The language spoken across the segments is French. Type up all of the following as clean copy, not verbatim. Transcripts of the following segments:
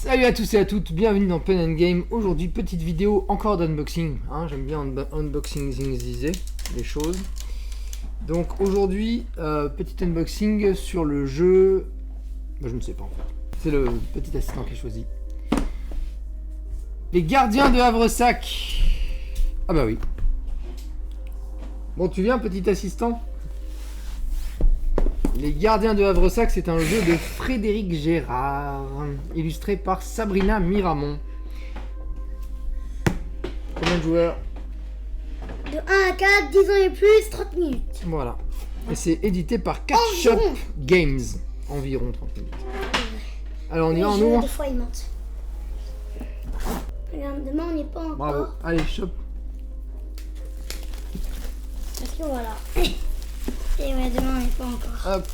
Salut à tous et à toutes, bienvenue dans Pen and Game. Aujourd'hui, petite vidéo encore d'unboxing. Hein, j'aime bien unboxing les choses. Donc aujourd'hui, petit unboxing sur le jeu. Je ne sais pas en fait. C'est le petit assistant qui a choisi. Les Gardiens de Havresac. Ah bah oui. Bon, tu viens, petit assistant? Les Gardiens de Havresac, c'est un jeu de Frédéric Gérard, illustré par Sabrina Miramont. Combien de joueurs? De 1 à 4, 10 ans et plus, 30 minutes. Voilà. Et c'est édité par Catch Up Games. Environ 30 minutes. Alors on y va, on ouvre. Des fois, il mente. Regarde, demain, on n'y est pas encore. Bravo. Allez, chope. Parce que voilà. Et ouais, demain, on n'y est pas encore. Hop.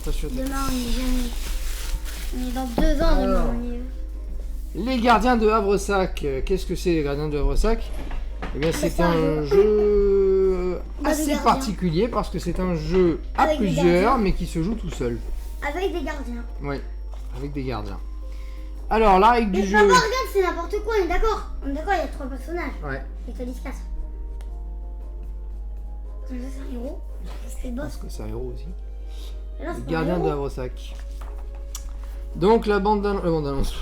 Attention. Demain, on n'y est jamais. On est dans 2 ans, Alors, demain, on y est. Les Gardiens de Havresac. Qu'est-ce que c'est, les Gardiens de Havresac? Eh bien, c'est un jeu assez particulier parce que c'est un jeu à Avec plusieurs, mais qui se joue tout seul. Avec des gardiens. Oui, avec des gardiens. Alors, la règle du jeu. Papa, regarde, c'est n'importe quoi, on est d'accord. On est d'accord, il y a 3 personnages. Ouais. Et t'as 10 casse. C'est un héros. C'est le boss. Parce que c'est un héros aussi. Et là, Les c'est Gardiens un de héros. Havresac. Donc, la bande-annonce.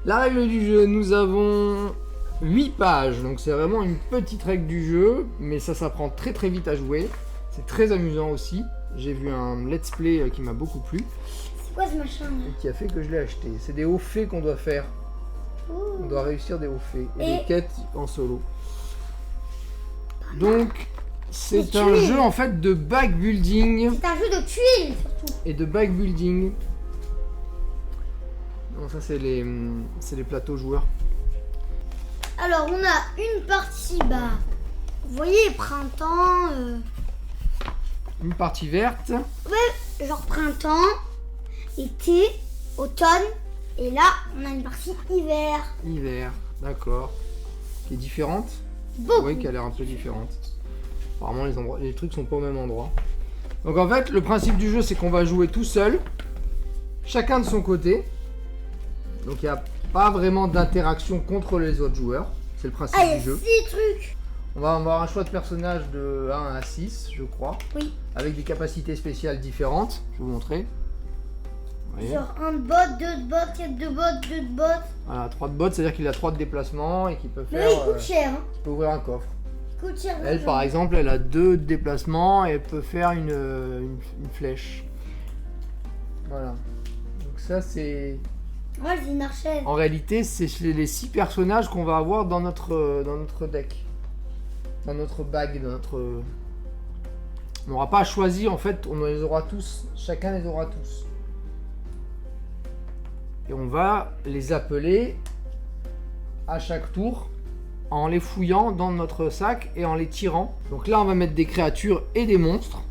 La règle du jeu, nous avons 8 pages. Donc, c'est vraiment une petite règle du jeu. Mais ça s'apprend très très vite à jouer. C'est très amusant aussi. J'ai vu un let's play qui m'a beaucoup plu. C'est quoi ce machin là? Et qui a fait que je l'ai acheté. C'est des hauts faits qu'on doit faire. Ouh. On doit réussir des hauts faits. Et Et des quêtes en solo. Donc, c'est Mais un tu es. jeu en fait de back building. C'est un jeu de tuiles surtout. Et de back building. Non, ça c'est les plateaux joueurs. Alors, on a une partie, bah, vous voyez, printemps, Une partie verte. ouais, genre printemps, été, automne, et là, on a une partie hiver. Hiver, d'accord. Qui est différente. Beaucoup. Oui, qui a l'air un peu différente. Apparemment, les trucs sont pas au même endroit. Donc en fait, le principe du jeu, c'est qu'on va jouer tout seul, chacun de son côté. Donc il n'y a pas vraiment d'interaction contre les autres joueurs. C'est le principe Ah, il y a du jeu. 6 trucs. On va avoir un choix de personnages de 1 à 6, je crois. Oui. Avec des capacités spéciales différentes. Je vais vous montrer. Vous voyez. Genre 1 de bot, 2 de bot, 4 de bot, 2 de bot. Voilà, 3 de bots, c'est-à-dire qu'il a 3 de déplacements et qu'il peut Mais faire. oui, il coûte cher. Hein. Il peut ouvrir un coffre. Il coûte cher. Elle, par exemple, elle a 2 de déplacements et elle peut faire une flèche. Voilà. Donc ça, c'est... Moi, c'est une archère. En réalité, c'est les 6 personnages qu'on va avoir dans notre deck. Dans notre bag, dans notre... On n'aura pas à choisir, en fait, on les aura tous. Chacun les aura tous. Et on va les appeler à chaque tour en les fouillant dans notre sac et en les tirant. Donc là, on va mettre des créatures et des monstres.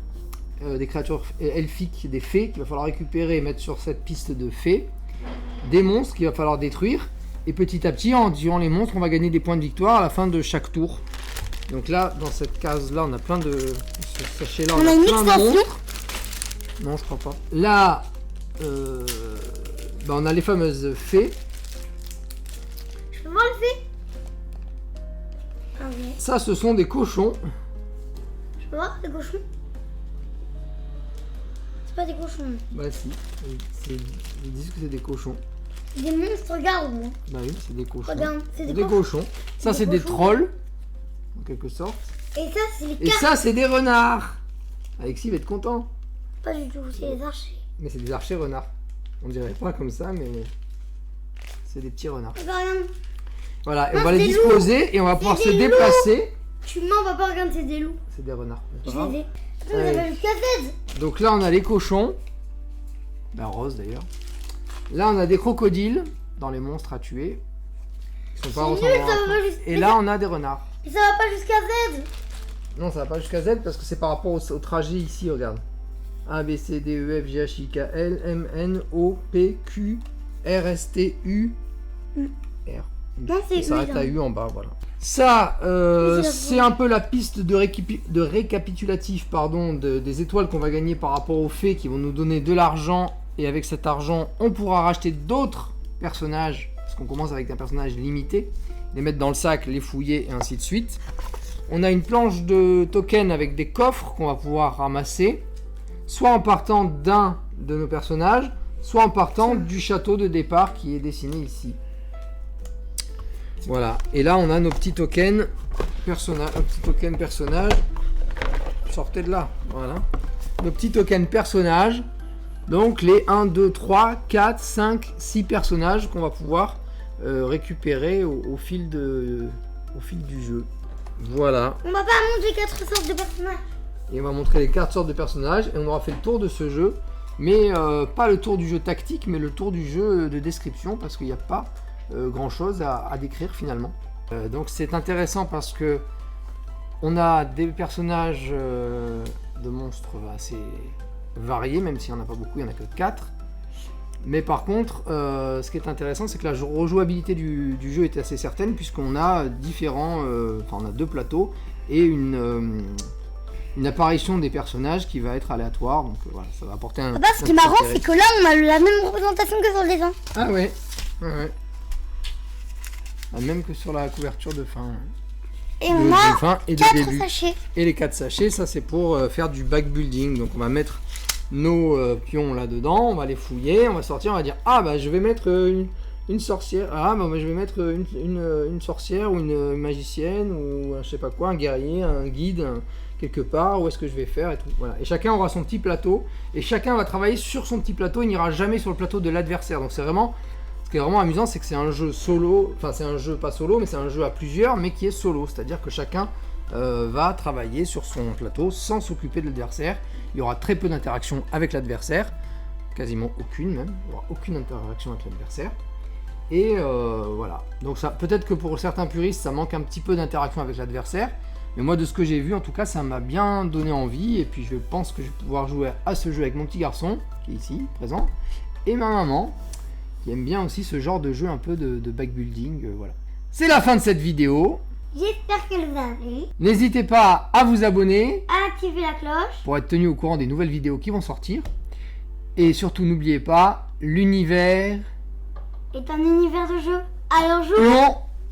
Des créatures elfiques, des fées qu'il va falloir récupérer et mettre sur cette piste de fées. Des monstres qu'il va falloir détruire. Et petit à petit, en tuant les monstres, on va gagner des points de victoire à la fin de chaque tour. Donc là, dans cette case-là, on a plein de... Ce sachet-là, on On a a une plein de extension. monstres. Non, je crois pas. Là, on a les fameuses fées. Je peux voir le fait? Ah ouais. Ça, ce sont des cochons. Je peux voir les cochons? C'est pas des cochons. Bah si, ils disent que c'est des cochons. C'est des monstres, regarde. Hein. Bah oui, c'est des cochons. Regarde, c'est C'est des des cochons. Ça, Des c'est des cochons. trolls, en quelque sorte. Et ça, c'est les Et cartes. ça, c'est des renards. Alexis va être content. Pas du tout, c'est les archers. Mais c'est des archers renards. On dirait pas comme ça, mais c'est des petits renards. Regarde, Voilà, et Non, on va les c'est des loups. disposer et on va pouvoir se des loups. déplacer. tu mens, papa, regarde, c'est des loups. C'est des renards. c'est Je pas grave. les ai. Attends, Ouais. ça va jusqu'à 16. Donc là, on a les cochons. Ben, rose d'ailleurs. Là, on a des crocodiles dans les monstres à tuer. Ils sont pas C'est ressemblants nul, ça à va tout. pas jusqu'à... Et là, on a des renards. Mais ça va pas jusqu'à Z. Non, ça va pas jusqu'à Z parce que c'est par rapport au trajet ici, regarde. A, B, C, D, E, F, G, H, I, K, L, M, N, O, P, Q, R, S, T, U, R. Non, c'est Ça s'arrête U, à là. U en bas, voilà. Ça, Oui, c'est c'est un peu la piste de récapitulatif pardon, des étoiles qu'on va gagner par rapport aux fées qui vont nous donner de l'argent Et avec cet argent, on pourra racheter d'autres personnages, parce qu'on commence avec un personnage limité, les mettre dans le sac, les fouiller et ainsi de suite. On a une planche de tokens avec des coffres qu'on va pouvoir ramasser, soit en partant d'un de nos personnages, soit en partant du château de départ qui est dessiné ici. Voilà, et là on a nos petits tokens personnages. Sortez de là, voilà. Nos petits tokens personnages. Donc les 1, 2, 3, 4, 5, 6 personnages qu'on va pouvoir récupérer au fil du jeu. Voilà. On va pas montrer 4 sortes de personnages. Et on va montrer les 4 sortes de personnages et on aura fait le tour de ce jeu. Mais pas le tour du jeu tactique, mais le tour du jeu de description parce qu'il n'y a pas grand chose à décrire finalement. Donc c'est intéressant parce que on a des personnages de monstres assez variés, même s'il n'y en a pas beaucoup, il n'y en a que 4. Mais par contre, ce qui est intéressant, c'est que la rejouabilité du jeu est assez certaine puisqu'on a on a 2 plateaux et une apparition des personnages qui va être aléatoire. Donc voilà, ça va apporter un. Papa, ce qui est marrant, c'est que là, on a la même représentation que sur le dessin. Ah ouais. Même que sur la couverture de fin. Et on a fin et de 4 début. sachets. Et les 4 sachets, ça c'est pour faire du backbuilding. Donc on va mettre nos pions là-dedans, on va les fouiller, on va sortir, on va dire ah bah je vais mettre une sorcière, ah bah je vais mettre une sorcière ou une magicienne ou je sais pas quoi, un guerrier, un guide, quelque part, où est-ce que je vais faire et tout. Voilà. Et chacun aura son petit plateau et chacun va travailler sur son petit plateau, il n'ira jamais sur le plateau de l'adversaire. Donc c'est vraiment, ce qui est vraiment amusant, c'est que c'est un jeu solo, enfin c'est un jeu pas solo, mais c'est un jeu à plusieurs, mais qui est solo, c'est-à-dire que chacun va travailler sur son plateau sans s'occuper de l'adversaire. Il y aura très peu d'interaction avec l'adversaire, quasiment aucune même, il n'y aura aucune interaction avec l'adversaire. Et voilà, donc ça, peut-être que pour certains puristes ça manque un petit peu d'interaction avec l'adversaire, mais moi de ce que j'ai vu en tout cas ça m'a bien donné envie, et puis je pense que je vais pouvoir jouer à ce jeu avec mon petit garçon, qui est ici, présent, et ma maman, qui aime bien aussi ce genre de jeu un peu de backbuilding, voilà. C'est la fin de cette vidéo. J'espère qu'elle vous a plu. N'hésitez pas à vous abonner, À activer la cloche. pour être tenu au courant des nouvelles vidéos qui vont sortir. Et surtout n'oubliez pas, l'univers Est un univers de jeu. Alors joue. long